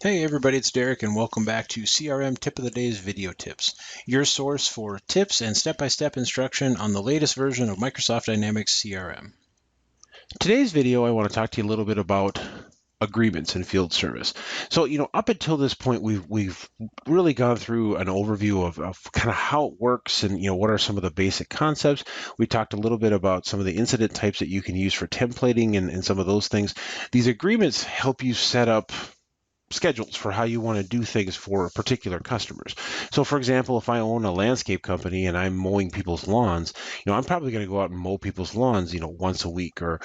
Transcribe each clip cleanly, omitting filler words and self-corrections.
Hey everybody, it's Derek and welcome back to CRM Tip of the Day's Video Tips, your source for tips and step-by-step instruction on the latest version of Microsoft Dynamics CRM. Today's video, I want to talk to you a little bit about agreements in field service. So, up until this point, we've really gone through an overview of kind of how it works and, what are some of the basic concepts. We talked a little bit about some of the incident types that you can use for templating and some of those things. These agreements help you set up schedules for how you want to do things for particular customers. So for example, if I own a landscape company and I'm mowing people's lawns, I'm probably going to go out and mow people's lawns, once a week or,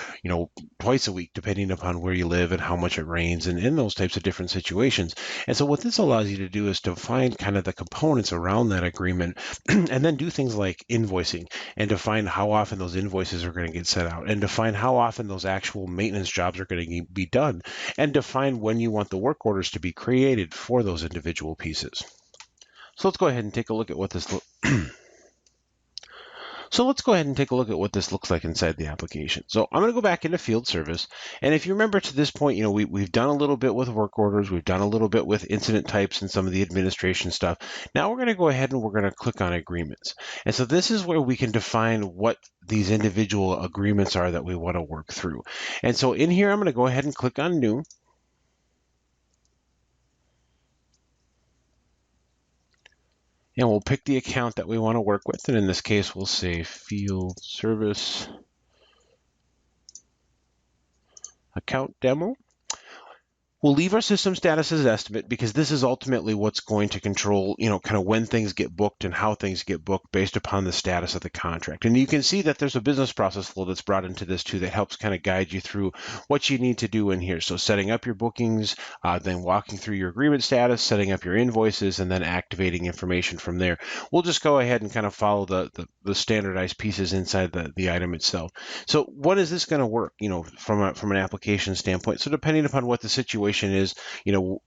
twice a week, depending upon where you live and how much it rains and in those types of different situations. And so what this allows you to do is to find kind of the components around that agreement and then do things like invoicing and define how often those invoices are going to get sent out and define how often those actual maintenance jobs are going to be done and define when you want the work orders to be created for those individual pieces. So let's go ahead and take a look at what this looks like inside the application. So I'm going to go back into field service. And if you remember to this point, we've done a little bit with work orders. We've done a little bit with incident types and some of the administration stuff. Now we're going to go ahead and we're going to click on agreements. And so this is where we can define what these individual agreements are that we want to work through. And so in here, I'm going to go ahead and click on new. And we'll pick the account that we want to work with. And in this case, we'll say field service account demo. We'll leave our system status as estimate because this is ultimately what's going to control, kind of when things get booked and how things get booked based upon the status of the contract. And you can see that there's a business process flow that's brought into this too that helps kind of guide you through what you need to do in here. So setting up your bookings, then walking through your agreement status, setting up your invoices, and then activating information from there. We'll just go ahead and kind of follow the standardized pieces inside the item itself. So what is this going to work, from an application standpoint? So depending upon what the situation is,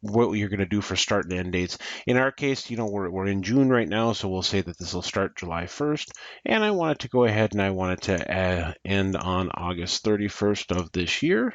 what you're going to do for start and end dates. In our case, we're in June right now, so we'll say that this will start July 1st, and I want it to go ahead and I want it to end on August 31st of this year.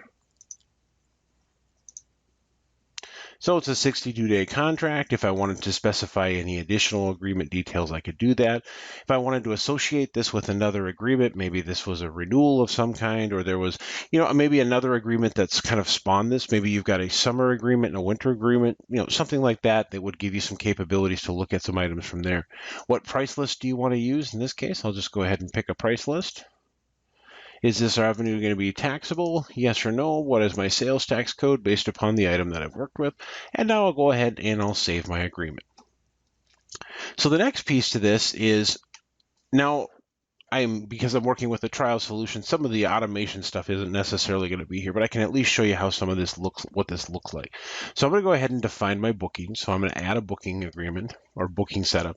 So it's a 62-day contract. If I wanted to specify any additional agreement details, I could do that. If I wanted to associate this with another agreement, maybe this was a renewal of some kind, or there was, maybe another agreement that's kind of spawned this. Maybe you've got a summer agreement and a winter agreement, something like that that would give you some capabilities to look at some items from there. What price list do you want to use? In this case, I'll just go ahead and pick a price list. Is this revenue going to be taxable? Yes or no? What is my sales tax code based upon the item that I've worked with? And now I'll go ahead and I'll save my agreement. So the next piece to this is now because I'm working with a trial solution, some of the automation stuff isn't necessarily going to be here, but I can at least show you how some of this what this looks like. So I'm going to go ahead and define my booking. So I'm going to add a booking agreement or booking setup.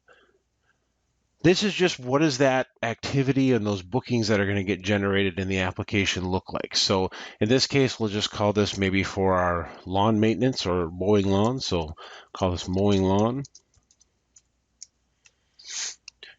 This is just what does that activity and those bookings that are going to get generated in the application look like. So in this case, we'll just call this maybe for our lawn maintenance or mowing lawn. So call this mowing lawn.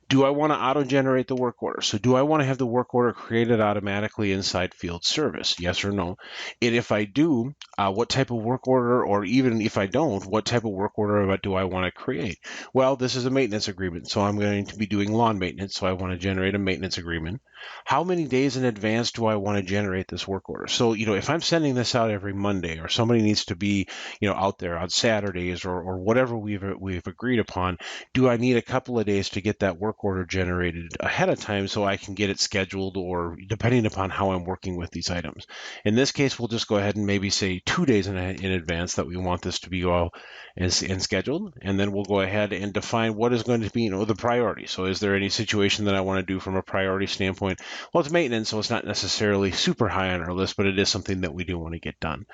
Do I want to auto-generate the work order? So do I want to have the work order created automatically inside field service? Yes or no? And if I do, what type of work order, or even if I don't, what type of work order do I want to create? Well, this is a maintenance agreement, so I'm going to be doing lawn maintenance, so I want to generate a maintenance agreement. How many days in advance do I want to generate this work order? So, if I'm sending this out every Monday, or somebody needs to be, out there on Saturdays or whatever we've agreed upon, do I need a couple of days to get that work order generated ahead of time so I can get it scheduled, or depending upon how I'm working with these items? In this case, we'll just go ahead and maybe say 2 days in advance that we want this to be all and scheduled, and then we'll go ahead and define what is going to be, the priority. So is there any situation that I want to do from a priority standpoint? Well, it's maintenance, so it's not necessarily super high on our list, but it is something that we do want to get done.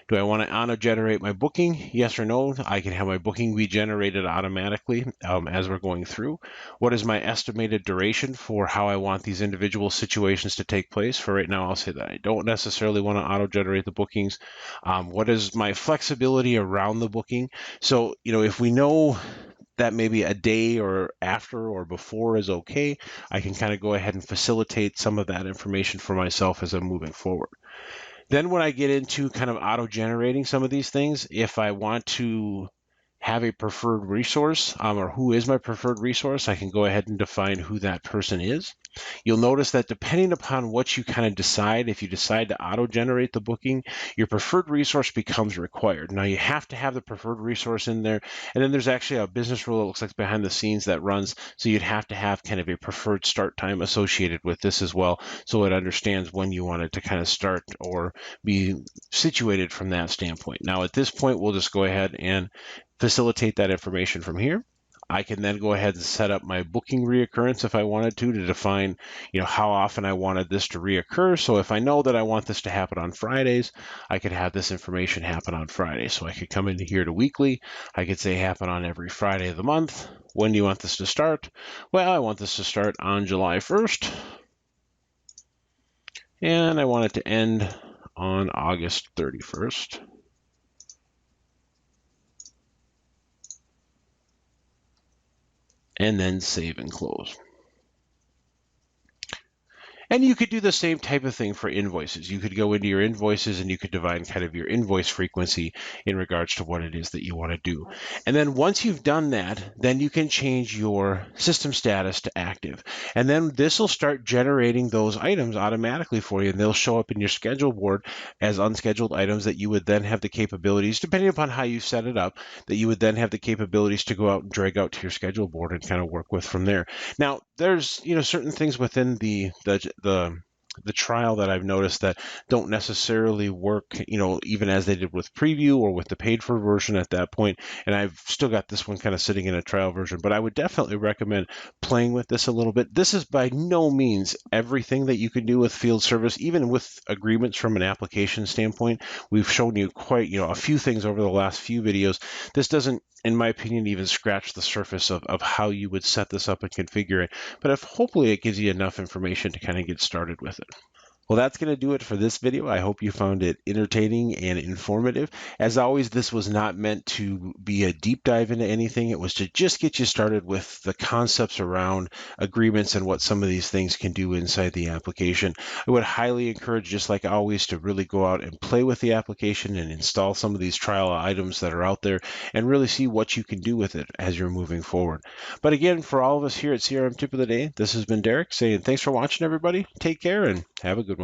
Do I want to auto-generate my booking? Yes or no? I can have my booking be generated automatically as we're going through. What is my estimated duration for how I want these individual situations to take place? For right now, I'll say that I don't necessarily want to auto-generate the bookings. What is my flexibility around the booking? So, if we know that maybe a day or after or before is okay, I can kind of go ahead and facilitate some of that information for myself as I'm moving forward. Then when I get into kind of auto-generating some of these things, if I want to have a preferred resource, or who is my preferred resource, I can go ahead and define who that person is. You'll notice that depending upon what you kind of decide, if you decide to auto-generate the booking, your preferred resource becomes required. Now you have to have the preferred resource in there, and then there's actually a business rule that looks like behind the scenes that runs, so you'd have to have kind of a preferred start time associated with this as well, so it understands when you want it to kind of start or be situated from that standpoint. Now at this point, we'll just go ahead and facilitate that information from here. I can then go ahead and set up my booking reoccurrence if I wanted to define, how often I wanted this to reoccur. So if I know that I want this to happen on Fridays, I could have this information happen on Fridays. So I could come into here to weekly. I could say happen on every Friday of the month. When do you want this to start? Well, I want this to start on July 1st. And I want it to end on August 31st. And then save and close. And you could do the same type of thing for invoices. You could go into your invoices and you could define kind of your invoice frequency in regards to what it is that you want to do. And then once you've done that, then you can change your system status to active. And then this will start generating those items automatically for you, and they'll show up in your schedule board as unscheduled items that you would then have the capabilities, depending upon how you set it up, that you would then have the capabilities to go out and drag out to your schedule board and kind of work with from there. Now, there's certain things within the trial that I've noticed that don't necessarily work, even as they did with preview or with the paid for version at that point. And I've still got this one kind of sitting in a trial version, but I would definitely recommend playing with this a little bit. This is by no means everything that you can do with field service, even with agreements from an application standpoint. We've shown you quite, a few things over the last few videos. This doesn't, in my opinion, even scratch the surface of how you would set this up and configure it. But hopefully it gives you enough information to kind of get started with it. Well, that's going to do it for this video. I hope you found it entertaining and informative. As always, this was not meant to be a deep dive into anything. It was to just get you started with the concepts around agreements and what some of these things can do inside the application. I would highly encourage, just like always, to really go out and play with the application and install some of these trial items that are out there and really see what you can do with it as you're moving forward. But again, for all of us here at CRM Tip of the Day, this has been Derek saying thanks for watching, everybody. Take care and have a good one.